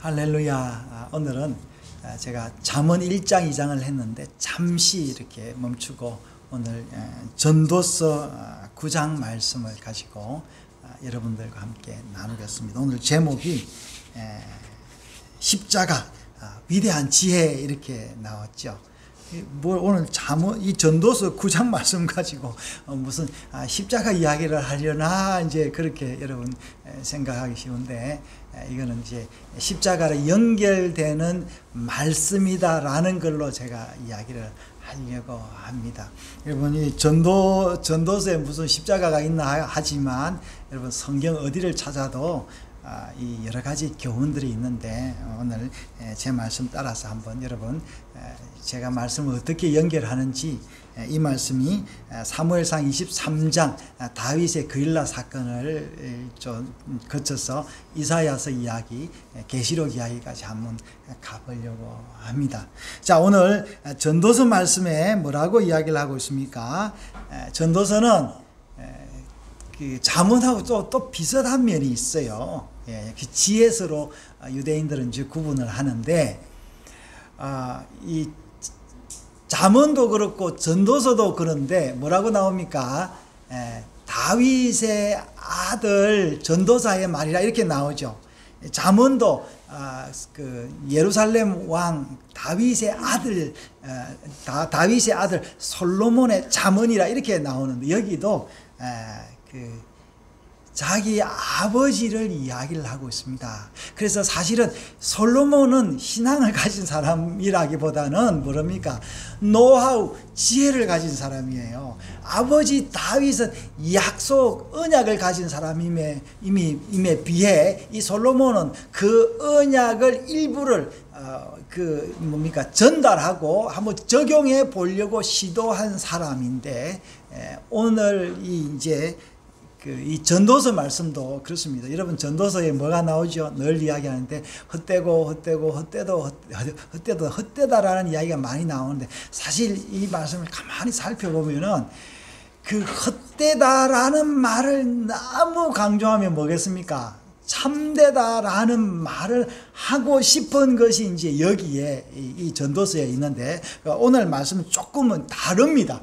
할렐루야. 오늘은 제가 잠언 1장 2장을 했는데 잠시 이렇게 멈추고 오늘 전도서 9장 말씀을 가지고 여러분들과 함께 나누겠습니다. 오늘 제목이 십자가 위대한 지혜 이렇게 나왔죠. 오늘 이 전도서 9장 말씀 가지고 무슨 십자가 이야기를 하려나 이제 그렇게 여러분 생각하기 쉬운데, 이거는 이제 십자가로 연결되는 말씀이다라는 걸로 제가 이야기를 하려고 합니다. 여러분, 이 전도서에 무슨 십자가가 있나 하지만 여러분 성경 어디를 찾아도 이 여러 가지 교훈들이 있는데, 오늘 제 말씀 따라서 한번 여러분 제가 말씀을 어떻게 연결하는지, 이 말씀이 사무엘상 23장 다윗의 그릴라 사건을 좀 거쳐서 이사야서 이야기, 계시록 이야기까지 한번 가보려고 합니다. 자, 오늘 전도서 말씀에 뭐라고 이야기를 하고 있습니까? 전도서는 잠언하고 또 비슷한 면이 있어요. 지혜서로 유대인들은 이제 구분을 하는데, 이 잠언도 그렇고 전도서도 그런데 뭐라고 나옵니까? 다윗의 아들 전도사의 말이라 이렇게 나오죠. 잠언도 그 예루살렘 왕 다윗의 아들 솔로몬의 잠언이라 이렇게 나오는데, 여기도 자기 아버지를 이야기를 하고 있습니다. 그래서 사실은 솔로몬은 신앙을 가진 사람이라기보다는 뭐랍니까? 노하우, 지혜를 가진 사람이에요. 아버지 다윗은 약속, 언약을 가진 사람임에 비해 이 솔로몬은 그 언약을 일부를 전달하고 한번 적용해 보려고 시도한 사람인데, 오늘 이 전도서 말씀도 그렇습니다. 여러분, 전도서에 뭐가 나오죠? 늘 이야기하는데 헛되다라는 이야기가 많이 나오는데, 사실 이 말씀을 가만히 살펴보면은 그 헛되다라는 말을 너무 강조하면 뭐겠습니까? 참되다라는 말을 하고 싶은 것이 이제 여기에 이 전도서에 있는데, 오늘 말씀은 조금은 다릅니다.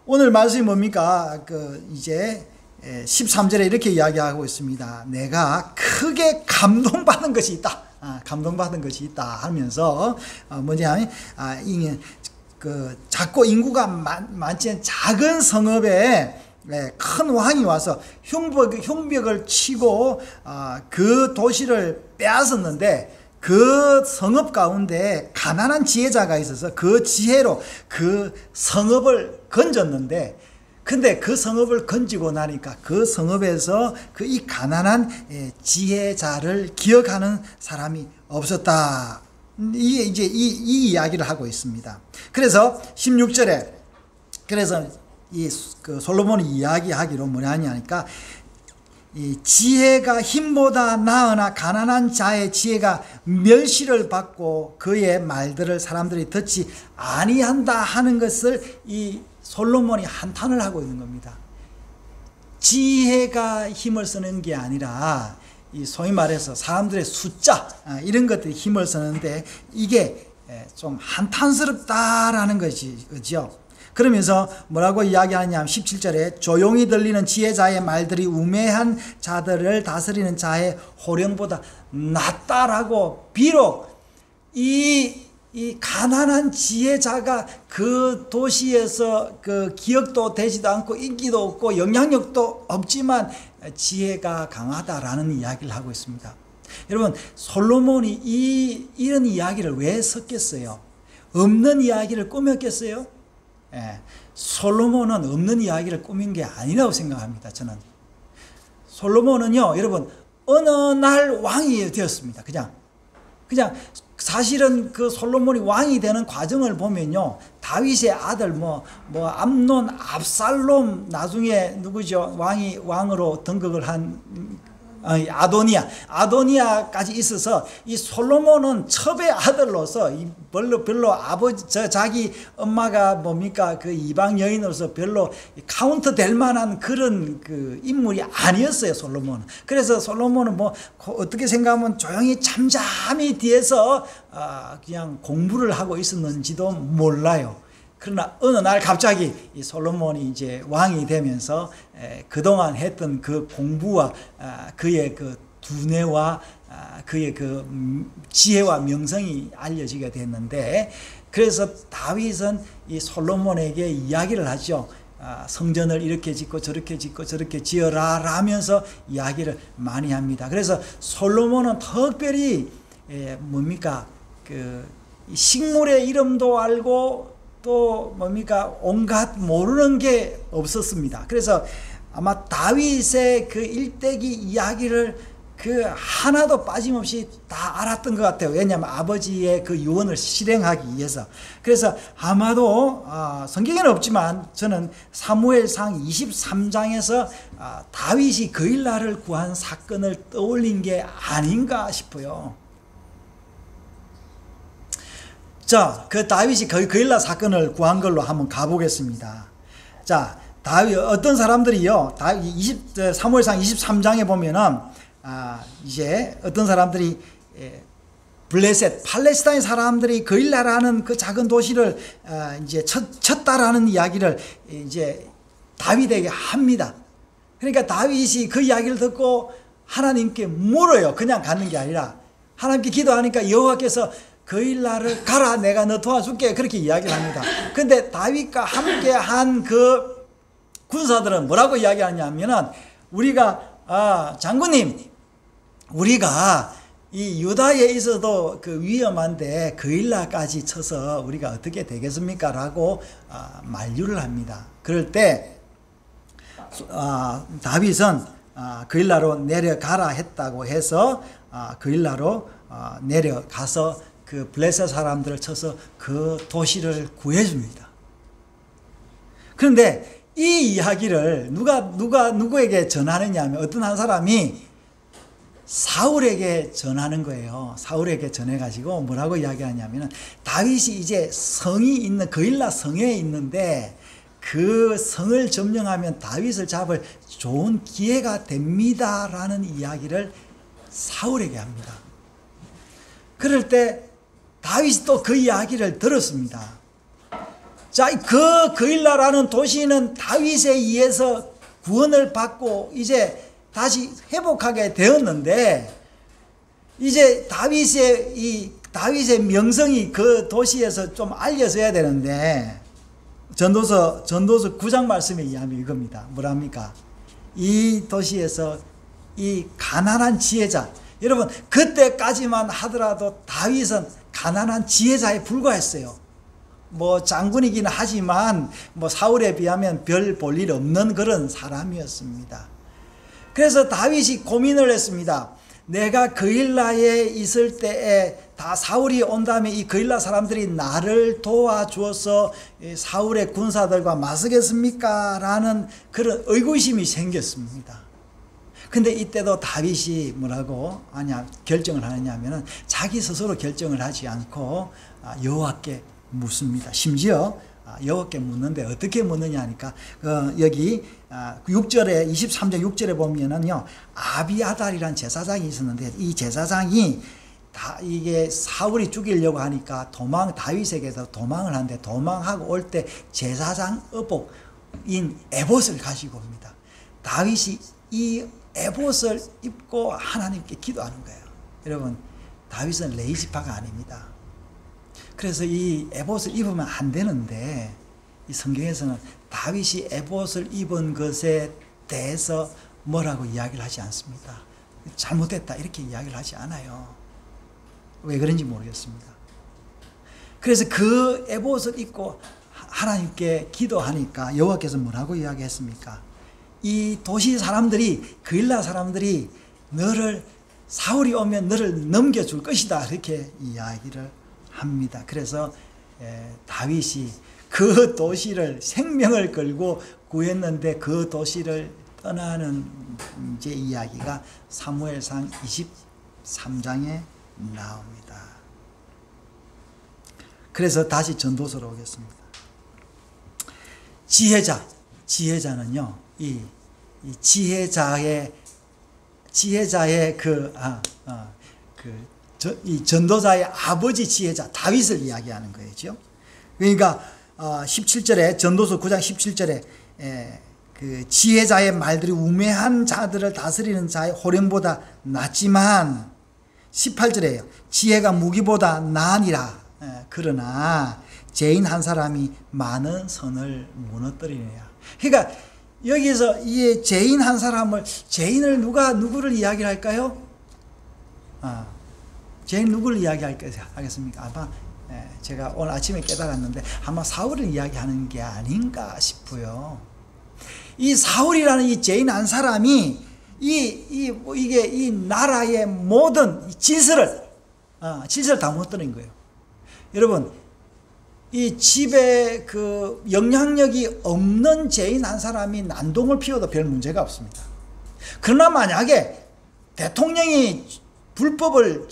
오늘 말씀이 뭡니까? 이제 13절에 이렇게 이야기하고 있습니다. 내가 크게 감동받은 것이 있다. 감동받은 것이 있다 하면서, 뭐냐면, 작고 인구가 많지 않은 작은 성읍에 큰 왕이 와서 흉벽을 치고 그 도시를 빼앗았는데, 그 성읍 가운데 가난한 지혜자가 있어서 그 지혜로 그 성읍을 건졌는데, 근데 그 성읍을 건지고 나니까 그 성읍에서 이 가난한 지혜자를 기억하는 사람이 없었다. 이게 이제 이 이야기를 하고 있습니다. 그래서 16절에, 그래서 그 솔로몬이 이야기하기로 뭐냐니까, 이 지혜가 힘보다 나으나 가난한 자의 지혜가 멸시를 받고 그의 말들을 사람들이 듣지 아니한다 하는 것을 이 솔로몬이 한탄을 하고 있는 겁니다. 지혜가 힘을 쓰는 게 아니라 이 소위 말해서 사람들의 숫자, 이런 것들이 힘을 쓰는데, 이게 좀 한탄스럽다라는 것이, 그죠? 그러면서 뭐라고 이야기하냐면 17절에 조용히 들리는 지혜자의 말들이 우매한 자들을 다스리는 자의 호령보다 낫다라고, 비록 이 가난한 지혜자가 그 도시에서 그 기억도 되지도 않고 인기도 없고 영향력도 없지만 지혜가 강하다라는 이야기를 하고 있습니다. 여러분, 솔로몬이 이런 이야기를 왜 썼겠어요? 없는 이야기를 꾸몄겠어요? 솔로몬은 없는 이야기를 꾸민 게 아니라고 생각합니다. 저는 솔로몬은요, 여러분, 어느 날 왕이 되었습니다. 그냥 사실은 그 솔로몬이 왕이 되는 과정을 보면요, 다윗의 아들 암논, 압살롬, 나중에 누구죠? 왕으로 등극을 한 아도니아까지 있어서 이 솔로몬은 첩의 아들로서 별로 아버지 자기 엄마가 뭡니까 그 이방 여인으로서 별로 카운트 될 만한 그런 그 인물이 아니었어요, 솔로몬은. 그래서 솔로몬은 뭐 어떻게 생각하면 조용히 잠잠히 뒤에서 그냥 공부를 하고 있었는지도 몰라요. 그러나 어느 날 갑자기 이 솔로몬이 이제 왕이 되면서 그동안 했던 그 공부와 그의 그 두뇌와 그의 그 지혜와 명성이 알려지게 됐는데, 그래서 다윗은 이 솔로몬에게 이야기를 하죠. 성전을 이렇게 짓고 저렇게 짓고 저렇게 지어라 라면서 이야기를 많이 합니다. 그래서 솔로몬은 특별히 뭡니까 그 식물의 이름도 알고 또 뭡니까 온갖 모르는 게 없었습니다. 그래서 아마 다윗의 그 일대기 이야기를 그 하나도 빠짐없이 다 알았던 것 같아요. 왜냐하면 아버지의 그 유언을 실행하기 위해서. 그래서 아마도 성경에는 없지만 저는 사무엘상 23장에서 다윗이 그일라를 구한 사건을 떠올린 게 아닌가 싶어요. 자, 그 다윗이 그일라 사건을 구한 걸로 한번 가보겠습니다. 자, 다윗 어떤 사람들이요, 사무엘상 23장에 보면은 이제 어떤 사람들이 블레셋 팔레스타인 사람들이 그일라라는 그 작은 도시를 이제 쳤다라는 이야기를 이제 다윗에게 합니다. 그러니까 다윗이 그 이야기를 듣고 하나님께 물어요. 그냥 가는 게 아니라 하나님께 기도하니까 여호와께서 그일라를 가라, 내가 너 도와줄게, 그렇게 이야기를 합니다. 근데 다윗과 함께 한 그 군사들은 뭐라고 이야기하냐면은 우리가 장군님, 우리가 이 유다에 있어도 그 위험한데 그일라까지 쳐서 우리가 어떻게 되겠습니까? 라고 만류를 합니다. 그럴 때 다윗은 그일라로 내려가라 했다고 해서 그일라로 내려가서 그 블레셋 사람들을 쳐서 그 도시를 구해줍니다. 그런데 이 이야기를 누구에게 전하느냐 하면 어떤 한 사람이 사울에게 전하는 거예요. 사울에게 전해가지고 뭐라고 이야기하냐면은 다윗이 이제 성이 있는 그일라 성에 있는데 그 성을 점령하면 다윗을 잡을 좋은 기회가 됩니다라는 이야기를 사울에게 합니다. 그럴 때 다윗이 또 그 이야기를 들었습니다. 자, 그일라라는 도시는 다윗에 의해서 구원을 받고 이제 다시 회복하게 되었는데, 이제 다윗의 명성이 그 도시에서 좀 알려져야 되는데, 전도서 9장 말씀에 의하면 이겁니다. 뭐랍니까? 이 도시에서 이 가난한 지혜자, 여러분 그때까지만 하더라도 다윗은 가난한 지혜자에 불과했어요. 뭐 장군이긴 하지만 뭐 사울에 비하면 별 볼 일 없는 그런 사람이었습니다. 그래서 다윗이 고민을 했습니다. 내가 그일라에 있을 때에 다 사울이 온 다음에 이 그일라 사람들이 나를 도와주어서 사울의 군사들과 맞서겠습니까? 라는 그런 의구심이 생겼습니다. 근데 이때도 다윗이 뭐라고 결정을 하느냐면은 자기 스스로 결정을 하지 않고 여호와께 묻습니다. 심지어 여호와께 묻는데 어떻게 묻느냐 하니까 여기 6절에 23장 6절에 보면은요, 아비아달이란 제사장이 있었는데 이 제사장이 이게 사울이 죽이려고 하니까 다윗에게서 도망을 하는데 도망하고 올 때 제사장 의복인 에봇을 가지고 옵니다. 다윗이 이 에봇을 입고 하나님께 기도하는 거예요. 여러분, 다윗은 레이지파가 아닙니다. 그래서 이 에봇을 입으면 안 되는데 이 성경에서는 다윗이 에봇을 입은 것에 대해서 뭐라고 이야기를 하지 않습니다. 잘못됐다 이렇게 이야기를 하지 않아요. 왜 그런지 모르겠습니다. 그래서 그 에봇을 입고 하나님께 기도하니까 여호와께서 뭐라고 이야기했습니까? 이 도시 사람들이, 그일라 사람들이 사울이 오면 너를 넘겨줄 것이다 이렇게 이야기를 합니다. 그래서 다윗이 그 도시를 생명을 걸고 구했는데 그 도시를 떠나는 이제 이야기가 사무엘상 23장에 나옵니다. 그래서 다시 전도서로 오겠습니다. 지혜자는요, 이 지혜자의 이 전도자의 아버지 지혜자 다윗을 이야기하는 거죠. 그러니까 17절에 전도서 9장 17절에 그 지혜자의 말들이 우매한 자들을 다스리는 자의 호령보다 낫지만 18절에요. 지혜가 무기보다 나으니라. 그러나 죄인 한 사람이 많은 선을 무너뜨리느냐. 그러니까 여기서 이 죄인 한 사람을, 죄인을 누구를 이야기할까요? 죄인 누구를 이야기하겠습니까? 아마 제가 오늘 아침에 깨달았는데 아마 사울을 이야기하는 게 아닌가 싶어요. 이 사울이라는 이 죄인 한 사람이 이 나라의 모든 질서를 다 무너뜨린 거예요. 여러분, 이 집에 그 영향력이 없는 죄인 한 사람이 난동을 피워도 별 문제가 없습니다. 그러나 만약에 대통령이 불법을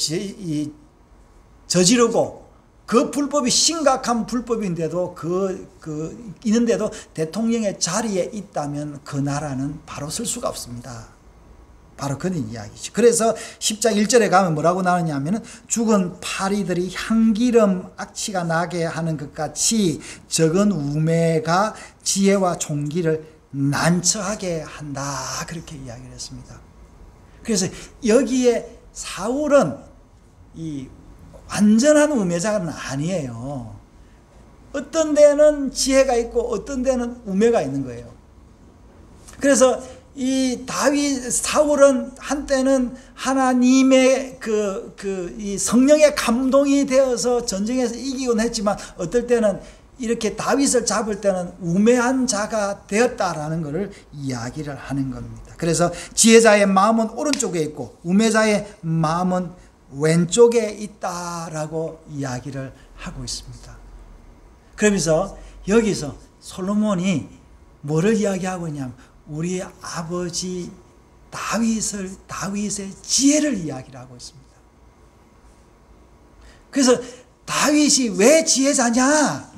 저지르고 그 불법이 심각한 불법인데도 있는데도 대통령의 자리에 있다면 그 나라는 바로 설 수가 없습니다. 바로 그런 이야기죠. 그래서 10장 1절에 가면 뭐라고 나오냐 하면은 죽은 파리들이 향기름 악취가 나게 하는 것 같이 적은 우매가 지혜와 총기를 난처하게 한다. 그렇게 이야기를 했습니다. 그래서 여기에 사울은 이 완전한 우매자는 아니에요. 어떤 데는 지혜가 있고 어떤 데는 우매가 있는 거예요. 그래서 이 사울은 한때는 하나님의 이 성령의 감동이 되어서 전쟁에서 이기곤 했지만 어떨 때는 이렇게 다윗을 잡을 때는 우매한 자가 되었다라는 것을 이야기를 하는 겁니다. 그래서 지혜자의 마음은 오른쪽에 있고 우매자의 마음은 왼쪽에 있다라고 이야기를 하고 있습니다. 그러면서 여기서 솔로몬이 뭐를 이야기하고 있냐면 우리 아버지 다윗의 지혜를 이야기를 하고 있습니다. 그래서 다윗이 왜 지혜자냐?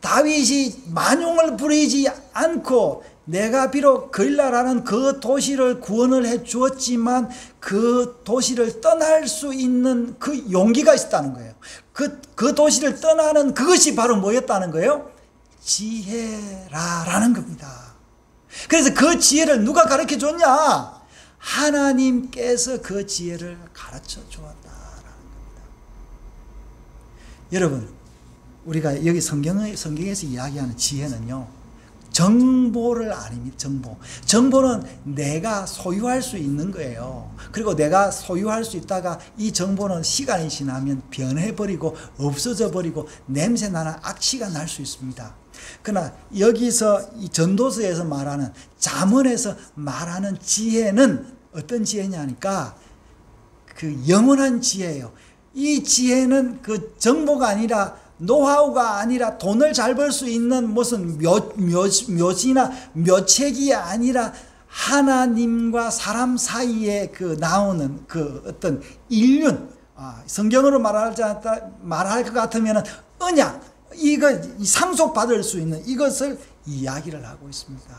다윗이 만용을 부리지 않고 내가 비록 그일라라는 그 도시를 구원을 해 주었지만 그 도시를 떠날 수 있는 그 용기가 있었다는 거예요. 그 도시를 떠나는 그것이 바로 뭐였다는 거예요? 지혜라라는 겁니다. 그래서 그 지혜를 누가 가르쳐 줬냐? 하나님께서 그 지혜를 가르쳐 주었다라는 겁니다. 여러분, 우리가 여기 성경에서 이야기하는 지혜는요, 정보를 아닙니다. 정보는 내가 소유할 수 있는 거예요. 그리고 내가 소유할 수 있다가 이 정보는 시간이 지나면 변해버리고 없어져 버리고 냄새나는 악취가 날 수 있습니다. 그러나 여기서 이 전도서에서 말하는, 잠언에서 말하는 지혜는 어떤 지혜냐니까 그 영원한 지혜예요. 이 지혜는 그 정보가 아니라, 노하우가 아니라, 돈을 잘 벌 수 있는 무슨 묘지나 묘책이 아니라 하나님과 사람 사이에 그 나오는 그 어떤 인륜, 성경으로 말할 것 같으면 언약, 이거 상속받을 수 있는 이것을 이야기를 하고 있습니다.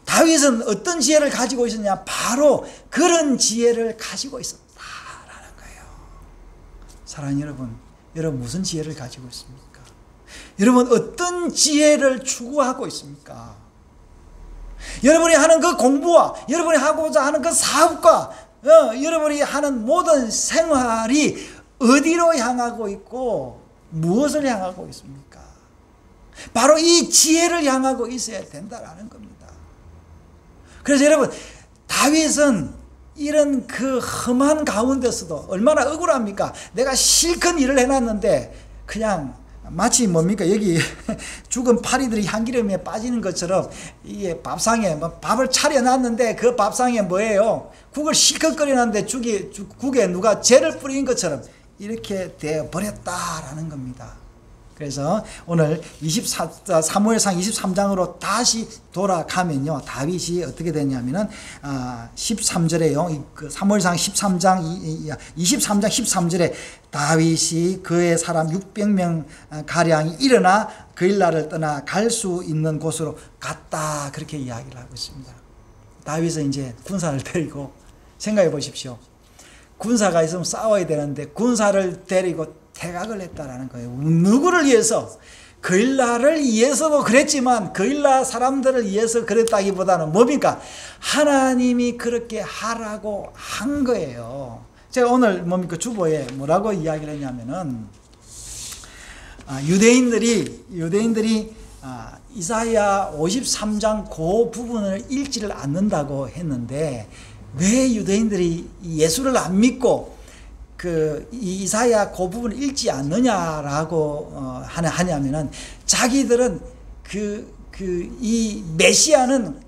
다윗은 어떤 지혜를 가지고 있었냐? 바로 그런 지혜를 가지고 있었다라는 거예요. 사랑하는 여러분 무슨 지혜를 가지고 있습니까? 여러분 어떤 지혜를 추구하고 있습니까? 여러분이 하는 그 공부와 여러분이 하고자 하는 그 사업과 여러분이 하는 모든 생활이 어디로 향하고 있고 무엇을 향하고 있습니까? 바로 이 지혜를 향하고 있어야 된다라는 겁니다. 그래서 여러분, 다윗은 이런 그 험한 가운데서도 얼마나 억울합니까? 내가 실컷 일을 해놨는데 그냥 마치 뭡니까? 여기 죽은 파리들이 향기름에 빠지는 것처럼 이게 밥상에 밥을 차려놨는데 그 밥상에 뭐예요? 국을 실컷 끓여놨는데 국에 누가 재를 뿌린 것처럼 이렇게 되어버렸다라는 겁니다. 그래서 오늘 사무엘상 23장으로 다시 돌아가면요, 다윗이 어떻게 되냐면은 13절에요. 그 사무엘상 23장 13절에 다윗이 그의 사람 600명 가량이 일어나 그일라를 떠나 갈 수 있는 곳으로 갔다, 그렇게 이야기를 하고 있습니다. 다윗은 이제 군사를 데리고, 생각해 보십시오. 군사가 있으면 싸워야 되는데 군사를 데리고 퇴각을 했다라는 거예요. 누구를 위해서? 그일라를 위해서도 그랬지만 그일라 사람들을 위해서 그랬다기보다는 뭡니까? 하나님이 그렇게 하라고 한 거예요. 제가 오늘 뭡니까? 주보에 뭐라고 이야기를 했냐면은 유대인들이 이사야 53장 그 부분을 읽지를 않는다고 했는데, 왜 유대인들이 예수를 안 믿고 이사야 그 부분을 읽지 않느냐라고 하냐면은, 자기들은 이 메시아는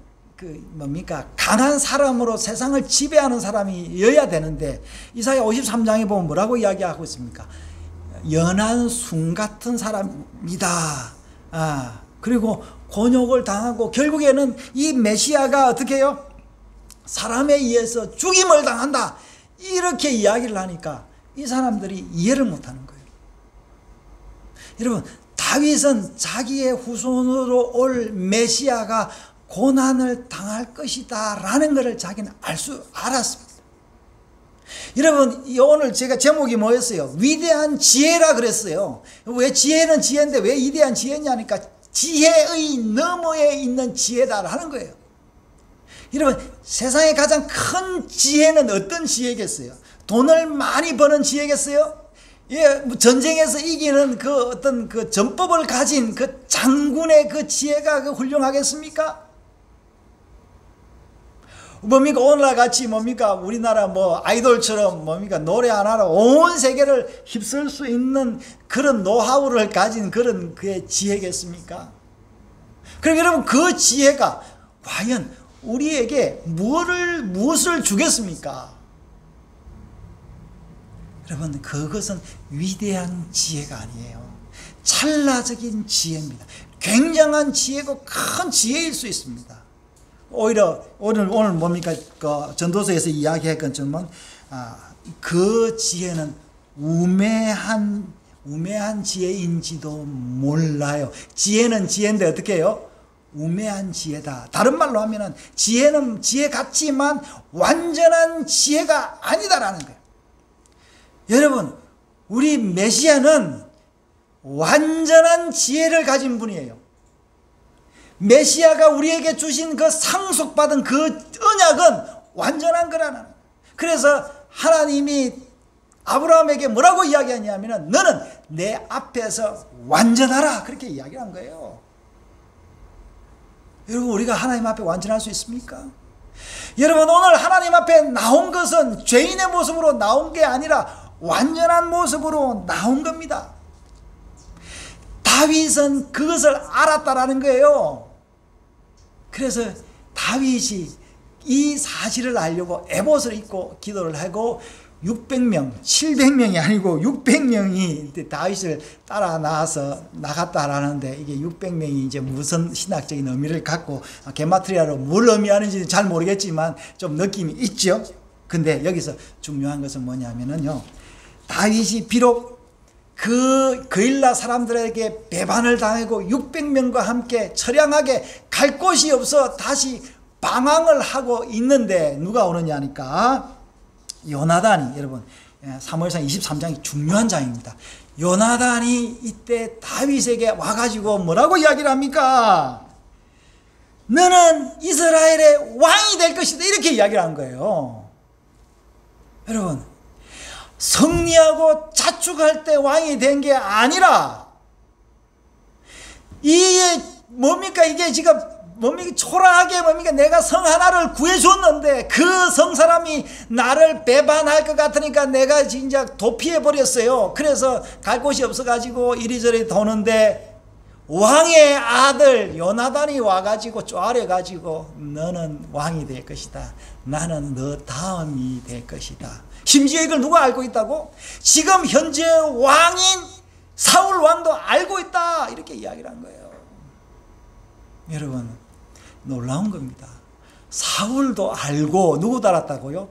뭡니까? 강한 사람으로 세상을 지배하는 사람이어야 되는데, 이사야 53장에 보면 뭐라고 이야기하고 있습니까? 연한 숭 같은 사람이다. 그리고 곤욕을 당하고 결국에는 이 메시아가 어떻게 해요? 사람에 의해서 죽임을 당한다, 이렇게 이야기를 하니까 이 사람들이 이해를 못하는 거예요. 여러분, 다윗은 자기의 후손으로 올 메시아가 고난을 당할 것이다 라는 것을 자기는 알았습니다. 여러분, 오늘 제가 제목이 뭐였어요? 위대한 지혜라 그랬어요. 왜 지혜는 지혜인데 왜 위대한 지혜냐니까, 지혜의 너머에 있는 지혜다 하는 거예요. 여러분, 세상에 가장 큰 지혜는 어떤 지혜겠어요? 돈을 많이 버는 지혜겠어요? 예, 전쟁에서 이기는 어떤 전법을 가진 장군의 지혜가 훌륭하겠습니까? 뭡니까? 오늘날 같이 뭡니까? 우리나라 아이돌처럼 뭡니까? 노래 하나로 온 세계를 휩쓸 수 있는 그런 노하우를 가진 그의 지혜겠습니까? 그럼 여러분, 그 지혜가 과연 우리에게 무엇을 주겠습니까? 여러분, 그것은 위대한 지혜가 아니에요. 찰나적인 지혜입니다. 굉장한 지혜고 큰 지혜일 수 있습니다. 오히려 오늘 뭡니까? 전도서에서 이야기했건 그 지혜는 우매한 지혜인지도 몰라요. 지혜는 지혜인데 어떻게 해요? 우매한 지혜다. 다른 말로 하면은 지혜는 지혜 같지만 완전한 지혜가 아니다라는 거예요. 여러분, 우리 메시아는 완전한 지혜를 가진 분이에요. 메시아가 우리에게 주신 상속받은 언약은 완전한 거라는. 그래서 하나님이 아브라함에게 뭐라고 이야기하냐면은, 너는 내 앞에서 완전하라, 그렇게 이야기한 거예요. 여러분, 우리가 하나님 앞에 완전할 수 있습니까? 여러분, 오늘 하나님 앞에 나온 것은 죄인의 모습으로 나온 게 아니라 완전한 모습으로 나온 겁니다. 다윗은 그것을 알았다라는 거예요. 그래서 다윗이 이 사실을 알려고 에봇을 입고 기도를 하고 600명, 700명이 아니고 600명이 다윗을 따라 나갔다라는데, 이게 600명이 이제 무슨 신학적인 의미를 갖고 게마트리아로 뭘 의미하는지 잘 모르겠지만 좀 느낌이 있죠. 근데 여기서 중요한 것은 뭐냐면은요, 다윗이 비록 그일라 사람들에게 배반을 당하고 600명과 함께 처량하게 갈 곳이 없어 다시 방황을 하고 있는데, 누가 오느냐니까 요나단이, 여러분, 사무엘상 23장이 중요한 장입니다. 요나단이 이때 다윗에게 와가지고 뭐라고 이야기를 합니까? 너는 이스라엘의 왕이 될 것이다, 이렇게 이야기를 한 거예요. 여러분, 승리하고 자축할 때 왕이 된 게 아니라, 이게 뭡니까? 이게 지금 뭡니까? 초라하게 뭡니까? 내가 성 하나를 구해줬는데 그 성 사람이 나를 배반할 것 같으니까 내가 진짜 도피해버렸어요. 그래서 갈 곳이 없어가지고 이리저리 도는데, 왕의 아들 요나단이 와가지고 쪼아려가지고 너는 왕이 될 것이다, 나는 너 다음이 될 것이다. 심지어 이걸 누가 알고 있다고? 지금 현재 왕인 사울 왕도 알고 있다. 이렇게 이야기를 한 거예요. 여러분, 놀라운 겁니다. 사울도 알고, 누구도 알았다고요?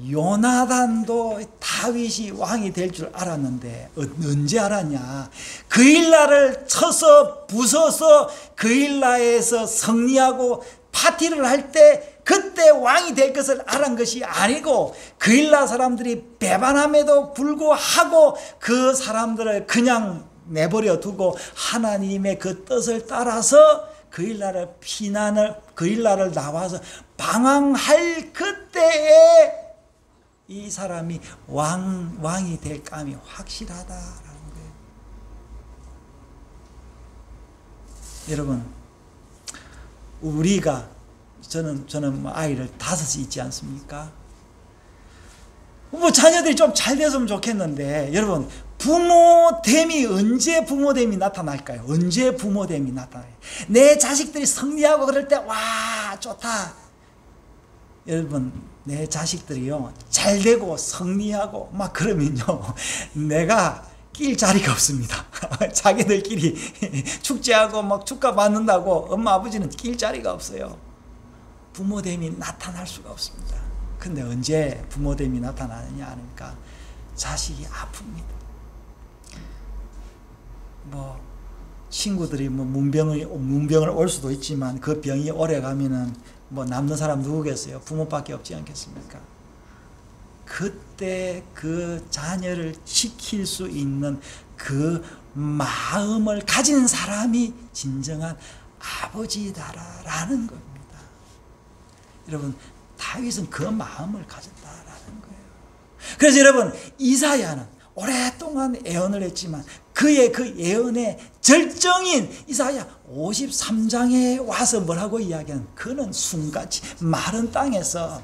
요나단도 다윗이 왕이 될 줄 알았는데 언제 알았냐? 그일라를 쳐서 부숴서 그일라에서 승리하고 파티를 할 때 그때 왕이 될 것을 알은 것이 아니고, 그일라 사람들이 배반함에도 불구하고 그 사람들을 그냥 내버려 두고 하나님의 그 뜻을 따라서 그일라를 나와서 방황할 그때에 이 사람이 왕이 될 감이 확실하다라는 거예요. 여러분, 우리가 저는 뭐 아이를 5이 있지 않습니까? 뭐 자녀들이 좀 잘 됐으면 좋겠는데, 여러분, 부모됨이 언제 부모됨이 나타날까요? 언제 부모됨이 나타나요? 내 자식들이 승리하고 그럴 때 와 좋다. 여러분, 내 자식들이요 잘 되고 승리하고 막 그러면요 내가 낄 자리가 없습니다. 자기들끼리 축제하고 막 축가 받는다고 엄마 아버지는 낄 자리가 없어요. 부모됨이 나타날 수가 없습니다. 근데 언제 부모됨이 나타나느냐 하니까 자식이 아픕니다. 뭐 친구들이 뭐 문병을 올 수도 있지만 그 병이 오래 가면은 뭐 남는 사람 누구겠어요? 부모밖에 없지 않겠습니까? 그때 그 자녀를 지킬 수 있는 그 마음을 가진 사람이 진정한 아버지다라는 겁니다. 여러분, 다윗은 그 마음을 가졌다라는 거예요. 그래서 여러분, 이사야는 오랫동안 예언을 했지만 그의 그 예언의 절정인 이사야 53장에 와서 뭐라고 이야기하는, 그는 순같이 마른 땅에서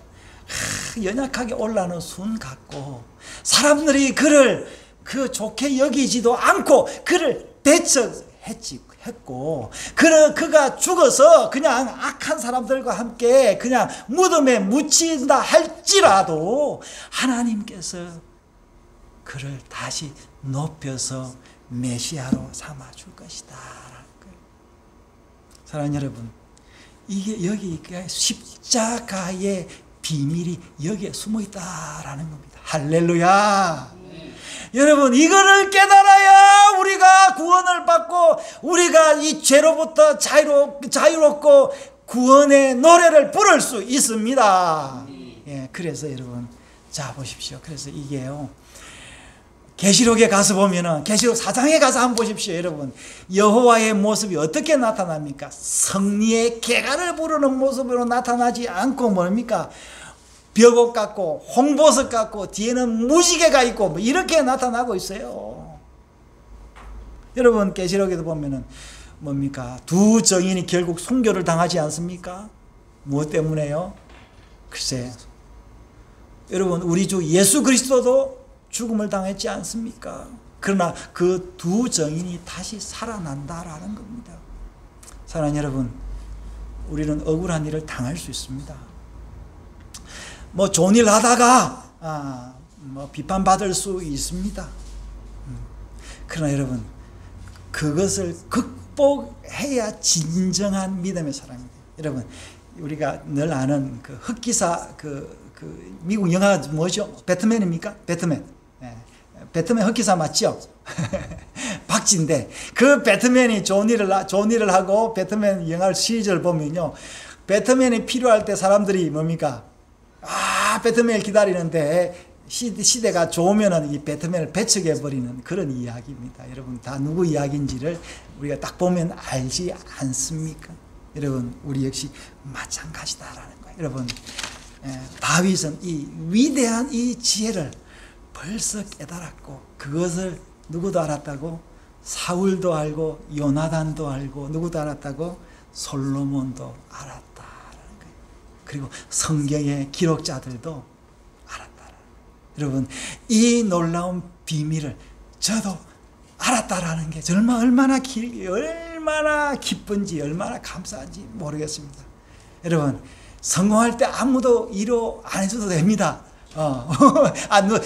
연약하게 올라오는 순 같고 사람들이 그를 그 좋게 여기지도 않고 그를 대처했고 그가 죽어서 그냥 악한 사람들과 함께 그냥 무덤에 묻힌다 할지라도 하나님께서 그를 다시 높여서 메시아로 삼아줄 것이다. 사랑하는 여러분, 이게 여기 십자가의 비밀이 여기에 숨어 있다라는 겁니다. 할렐루야. 여러분, 이거를 깨달아야 우리가 구원을 받고 우리가 이 죄로부터 자유롭고 구원의 노래를 부를 수 있습니다. 예, 그래서 여러분, 자 보십시오. 그래서 이게요, 계시록에 가서 보면은, 계시록 4장에 가서 한번 보십시오. 여러분, 여호와의 모습이 어떻게 나타납니까? 승리의 개가를 부르는 모습으로 나타나지 않고 뭡니까? 벽옷 같고 홍보석 같고 뒤에는 무지개가 있고 뭐 이렇게 나타나고 있어요. 여러분, 계시록에도 보면은 뭡니까? 두 정인이 결국 순교를 당하지 않습니까? 무엇 때문에요? 글쎄, 여러분, 우리 주 예수 그리스도도 죽음을 당했지 않습니까? 그러나 그 두 정인이 다시 살아난다라는 겁니다. 사랑하는 여러분, 우리는 억울한 일을 당할 수 있습니다. 뭐 좋은 일 하다가 뭐 비판받을 수 있습니다. 그러나 여러분, 그것을 극복해야 진정한 믿음의 사람입니다. 여러분, 우리가 늘 아는 그 흑기사 그 미국 영화 뭐죠? 배트맨입니까? 배트맨. 네. 배트맨 흑기사 맞죠? 박쥐인데 그 배트맨이 좋은 일을 하고 배트맨 영화 시리즈를 보면요, 배트맨이 필요할 때 사람들이 뭡니까? 배트맨을 기다리는데 시대가 좋으면은 이 배트맨을 배척해버리는 그런 이야기입니다. 여러분, 다 누구 이야기인지를 우리가 딱 보면 알지 않습니까? 여러분, 우리 역시 마찬가지다라는 거예요. 여러분, 다윗은 이 위대한 이 지혜를 벌써 깨달았고, 그것을 누구도 알았다고? 사울도 알고 요나단도 알고, 누구도 알았다고? 솔로몬도 알았다라는 거예요. 그리고 성경의 기록자들도 알았다라는 거예요. 여러분, 이 놀라운 비밀을 저도 알았다라는 게 얼마나 기쁜지, 얼마나 감사한지 모르겠습니다. 여러분, 성공할 때 아무도 위로 안 해줘도 됩니다.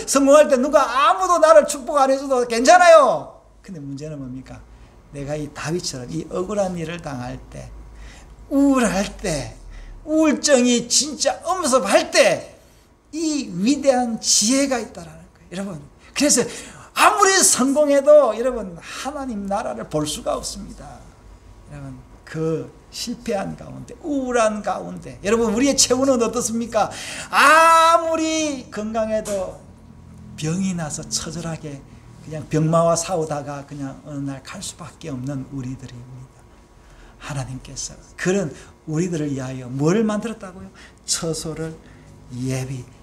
성공할 때 누가 아무도 나를 축복 안 해줘도 괜찮아요. 근데 문제는 뭡니까? 내가 이 다윗처럼 이 억울한 일을 당할 때, 우울할 때, 우울증이 진짜 엄습할 때 이 위대한 지혜가 있다라는 거예요. 여러분, 그래서 아무리 성공해도 여러분 하나님 나라를 볼 수가 없습니다. 여러분, 그 실패한 가운데, 우울한 가운데, 여러분 우리의 체온은 어떻습니까? 아무리 건강해도 병이 나서 처절하게 그냥 병마와 싸우다가 그냥 어느 날 갈 수밖에 없는 우리들입니다. 하나님께서 그런 우리들을 위하여 뭘 만들었다고요? 처소를 예비했다.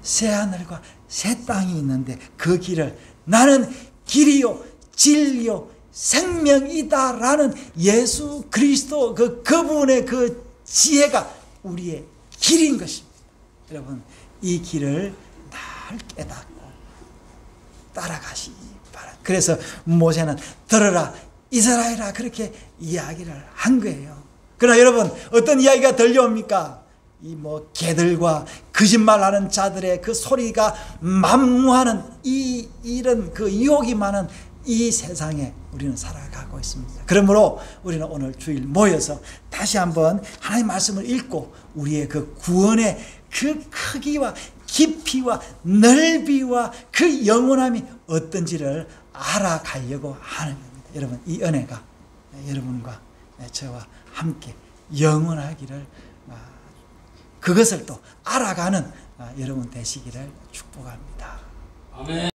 새하늘과 새 땅이 있는데 그 길을 나는 길이요 진리요 생명이다라는 예수 그리스도 그분의 그 지혜가 우리의 길인 것입니다. 여러분, 이 길을 날 깨닫고 따라가시기 바랍니다. 그래서 모세는 들어라 이스라엘아 그렇게 이야기를 한 거예요. 그러나 여러분, 어떤 이야기가 들려옵니까? 이 개들과 거짓말하는 자들의 그 소리가 만무하는 이런 그 유혹이 많은 이 세상에 우리는 살아가고 있습니다. 그러므로 우리는 오늘 주일 모여서 다시 한번 하나님의 말씀을 읽고 우리의 그 구원의 그 크기와 깊이와 넓이와 그 영원함이 어떤지를 알아가려고 하는 겁니다. 여러분, 이 은혜가 여러분과 저와 함께 영원하기를, 그것을 또 알아가는 여러분 되시기를 축복합니다. 아멘.